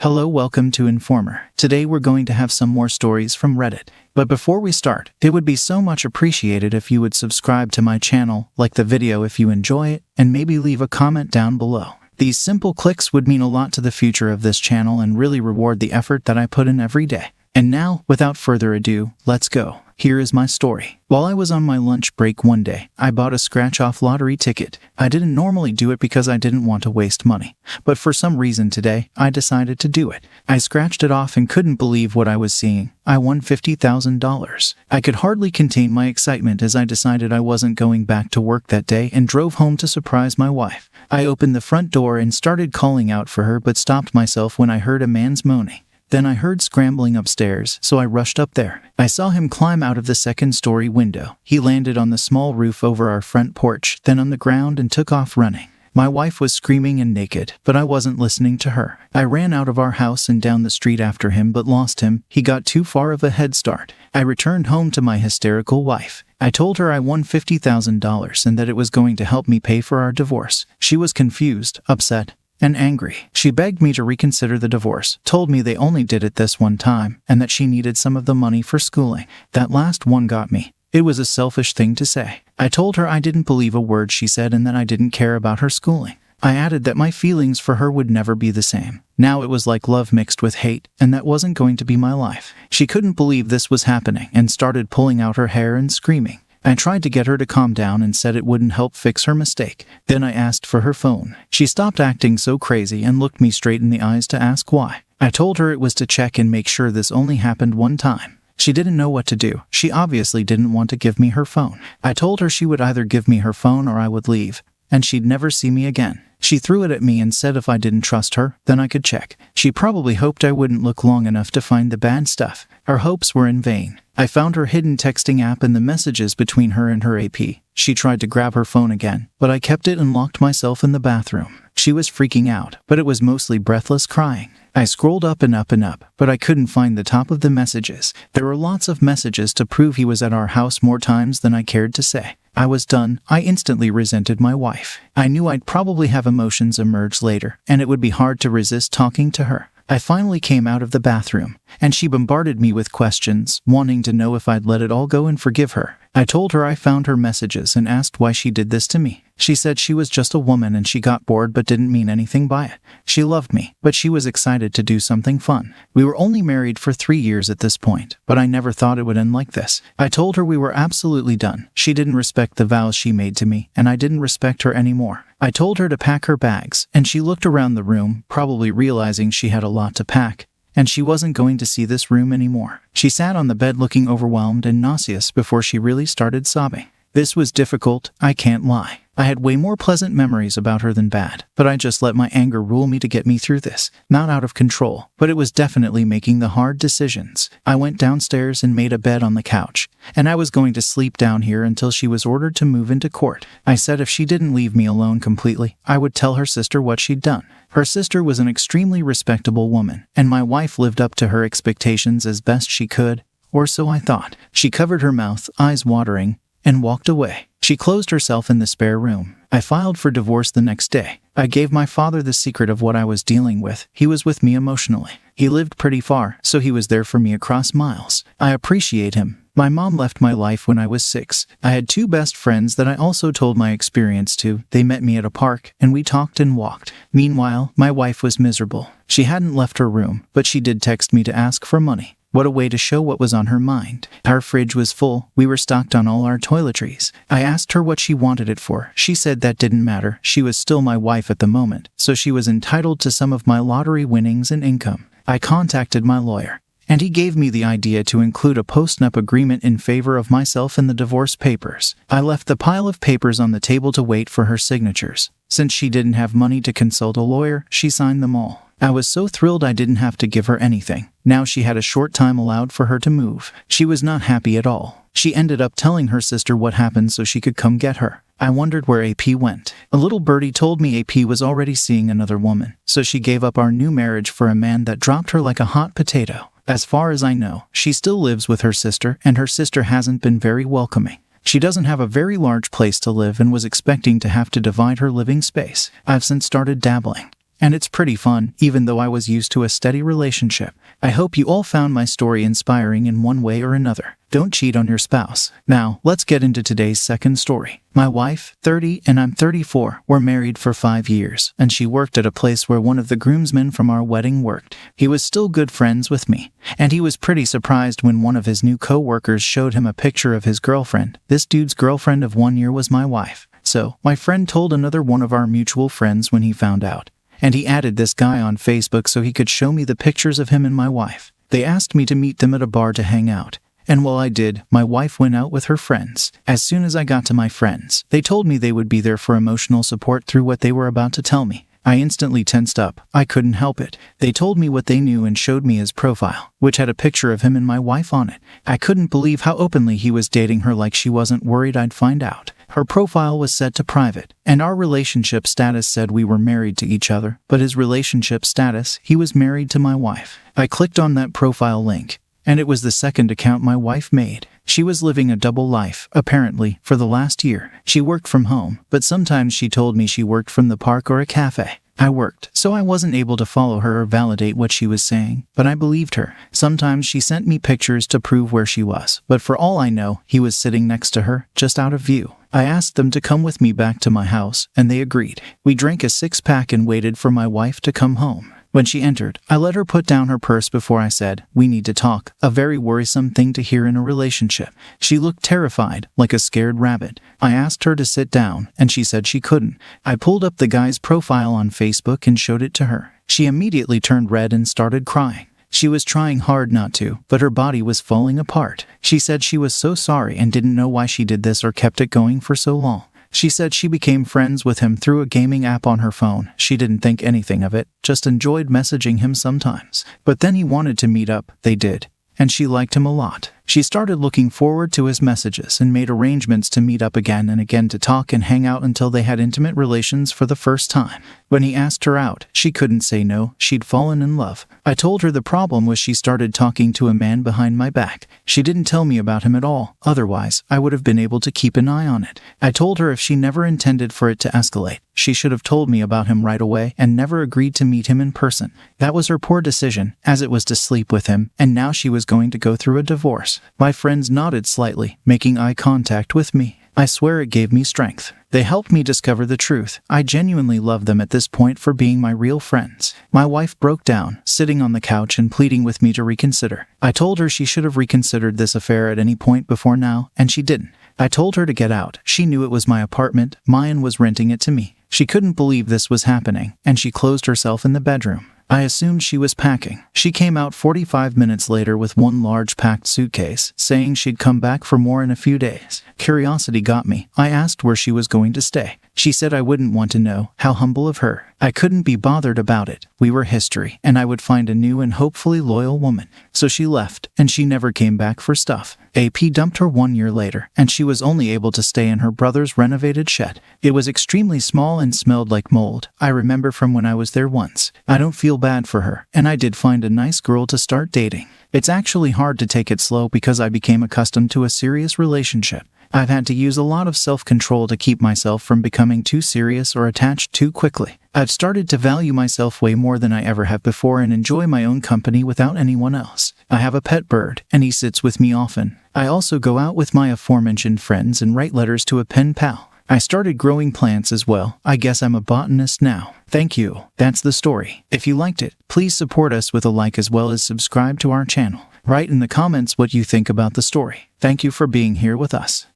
Hello, welcome to Informer. Today we're going to have some more stories from Reddit. But before we start, it would be so much appreciated if you would subscribe to my channel, like the video if you enjoy it, and maybe leave a comment down below. These simple clicks would mean a lot to the future of this channel and really reward the effort that I put in every day. And now, without further ado, let's go. Here is my story. While I was on my lunch break one day, I bought a scratch-off lottery ticket. I didn't normally do it because I didn't want to waste money. But for some reason today, I decided to do it. I scratched it off and couldn't believe what I was seeing. I won $50,000. I could hardly contain my excitement as I decided I wasn't going back to work that day and drove home to surprise my wife. I opened the front door and started calling out for her but stopped myself when I heard a man's moaning. Then I heard scrambling upstairs, so I rushed up there. I saw him climb out of the second-story window. He landed on the small roof over our front porch, then on the ground and took off running. My wife was screaming and naked, but I wasn't listening to her. I ran out of our house and down the street after him but lost him. He got too far of a head start. I returned home to my hysterical wife. I told her I won $50,000 and that it was going to help me pay for our divorce. She was confused, upset, and angry. She begged me to reconsider the divorce, told me they only did it this one time, and that she needed some of the money for schooling. That last one got me. It was a selfish thing to say. I told her I didn't believe a word she said and that I didn't care about her schooling. I added that my feelings for her would never be the same. Now it was like love mixed with hate, and that wasn't going to be my life. She couldn't believe this was happening and started pulling out her hair and screaming. I tried to get her to calm down and said it wouldn't help fix her mistake. Then I asked for her phone. She stopped acting so crazy and looked me straight in the eyes to ask why. I told her it was to check and make sure this only happened one time. She didn't know what to do. She obviously didn't want to give me her phone. I told her she would either give me her phone or I would leave, and she'd never see me again. She threw it at me and said if I didn't trust her, then I could check. She probably hoped I wouldn't look long enough to find the bad stuff. Her hopes were in vain. I found her hidden texting app and the messages between her and her AP. She tried to grab her phone again, but I kept it and locked myself in the bathroom. She was freaking out, but it was mostly breathless crying. I scrolled up and up and up, but I couldn't find the top of the messages. There were lots of messages to prove he was at our house more times than I cared to say. I was done. I instantly resented my wife. I knew I'd probably have emotions emerge later, and it would be hard to resist talking to her. I finally came out of the bathroom, and she bombarded me with questions, wanting to know if I'd let it all go and forgive her. I told her I found her messages and asked why she did this to me. She said she was just a woman and she got bored but didn't mean anything by it. She loved me, but she was excited to do something fun. We were only married for 3 years at this point, but I never thought it would end like this. I told her we were absolutely done. She didn't respect the vows she made to me, and I didn't respect her anymore. I told her to pack her bags, and she looked around the room, probably realizing she had a lot to pack, and she wasn't going to see this room anymore. She sat on the bed looking overwhelmed and nauseous before she really started sobbing. This was difficult, I can't lie. I had way more pleasant memories about her than bad, but I just let my anger rule me to get me through this. Not out of control, but it was definitely making the hard decisions. I went downstairs and made a bed on the couch, and I was going to sleep down here until she was ordered to move into court. I said if she didn't leave me alone completely, I would tell her sister what she'd done. Her sister was an extremely respectable woman, and my wife lived up to her expectations as best she could, or so I thought. She covered her mouth, eyes watering, and walked away. She closed herself in the spare room. I filed for divorce the next day. I gave my father the secret of what I was dealing with. He was with me emotionally. He lived pretty far, so he was there for me across miles. I appreciate him. My mom left my life when I was 6. I had 2 best friends that I also told my experience to. They met me at a park, and we talked and walked. Meanwhile, my wife was miserable. She hadn't left her room, but she did text me to ask for money. What a way to show what was on her mind. Our fridge was full. We were stocked on all our toiletries. I asked her what she wanted it for. She said that didn't matter. She was still my wife at the moment, so she was entitled to some of my lottery winnings and income. I contacted my lawyer, and he gave me the idea to include a post-nup agreement in favor of myself in the divorce papers. I left the pile of papers on the table to wait for her signatures. Since she didn't have money to consult a lawyer, she signed them all. I was so thrilled I didn't have to give her anything. Now she had a short time allowed for her to move. She was not happy at all. She ended up telling her sister what happened so she could come get her. I wondered where AP went. A little birdie told me AP was already seeing another woman, so she gave up our new marriage for a man that dropped her like a hot potato. As far as I know, she still lives with her sister, and her sister hasn't been very welcoming. She doesn't have a very large place to live and was expecting to have to divide her living space. I've since started dabbling. and it's pretty fun, even though I was used to a steady relationship. I hope you all found my story inspiring in one way or another. Don't cheat on your spouse. Now, let's get into today's second story. My wife, 30, and I'm 34, were married for 5 years, and she worked at a place where one of the groomsmen from our wedding worked. He was still good friends with me, and he was pretty surprised when one of his new co-workers showed him a picture of his girlfriend. This dude's girlfriend of 1 year was my wife. So, my friend told another one of our mutual friends when he found out, and he added this guy on Facebook so he could show me the pictures of him and my wife. They asked me to meet them at a bar to hang out. And while I did, my wife went out with her friends. As soon as I got to my friends, they told me they would be there for emotional support through what they were about to tell me. I instantly tensed up. I couldn't help it. They told me what they knew and showed me his profile, which had a picture of him and my wife on it. I couldn't believe how openly he was dating her, like she wasn't worried I'd find out. Her profile was set to private, and our relationship status said we were married to each other, but his relationship status, he was married to my wife. I clicked on that profile link, and it was the second account my wife made. She was living a double life, apparently, for the last year. She worked from home, but sometimes she told me she worked from the park or a cafe. I worked, so I wasn't able to follow her or validate what she was saying, but I believed her. Sometimes she sent me pictures to prove where she was, but for all I know, he was sitting next to her, just out of view. I asked them to come with me back to my house, and they agreed. We drank a six-pack and waited for my wife to come home. When she entered, I let her put down her purse before I said, "We need to talk," a very worrisome thing to hear in a relationship. She looked terrified, like a scared rabbit. I asked her to sit down, and she said she couldn't. I pulled up the guy's profile on Facebook and showed it to her. She immediately turned red and started crying. She was trying hard not to, but her body was falling apart. She said she was so sorry and didn't know why she did this or kept it going for so long. She said she became friends with him through a gaming app on her phone. She didn't think anything of it, just enjoyed messaging him sometimes. But then he wanted to meet up, they did, and she liked him a lot. She started looking forward to his messages and made arrangements to meet up again and again to talk and hang out until they had intimate relations for the first time. When he asked her out, she couldn't say no. She'd fallen in love. I told her the problem was she started talking to a man behind my back. She didn't tell me about him at all. Otherwise, I would have been able to keep an eye on it. I told her if she never intended for it to escalate, she should have told me about him right away and never agreed to meet him in person. That was her poor decision, as it was to sleep with him, and now she was going to go through a divorce. My friends nodded slightly, making eye contact with me. I swear it gave me strength. They helped me discover the truth. I genuinely love them at this point for being my real friends. My wife broke down, sitting on the couch and pleading with me to reconsider. I told her she should have reconsidered this affair at any point before now, and she didn't. I told her to get out. She knew it was my apartment. Mayan was renting it to me. She couldn't believe this was happening, and she closed herself in the bedroom. I assumed she was packing. She came out 45 minutes later with one large packed suitcase, saying she'd come back for more in a few days. Curiosity got me. I asked where she was going to stay. She said I wouldn't want to know. How humble of her. I couldn't be bothered about it. We were history, and I would find a new and hopefully loyal woman. So she left, and she never came back for stuff. AP dumped her 1 year later, and she was only able to stay in her brother's renovated shed. It was extremely small and smelled like mold. I remember from when I was there once. I don't feel bad for her, and I did find a nice girl to start dating. It's actually hard to take it slow because I became accustomed to a serious relationship. I've had to use a lot of self-control to keep myself from becoming too serious or attached too quickly. I've started to value myself way more than I ever have before and enjoy my own company without anyone else. I have a pet bird, and he sits with me often. I also go out with my aforementioned friends and write letters to a pen pal. I started growing plants as well. I guess I'm a botanist now. Thank you. That's the story. If you liked it, please support us with a like as well as subscribe to our channel. Write in the comments what you think about the story. Thank you for being here with us.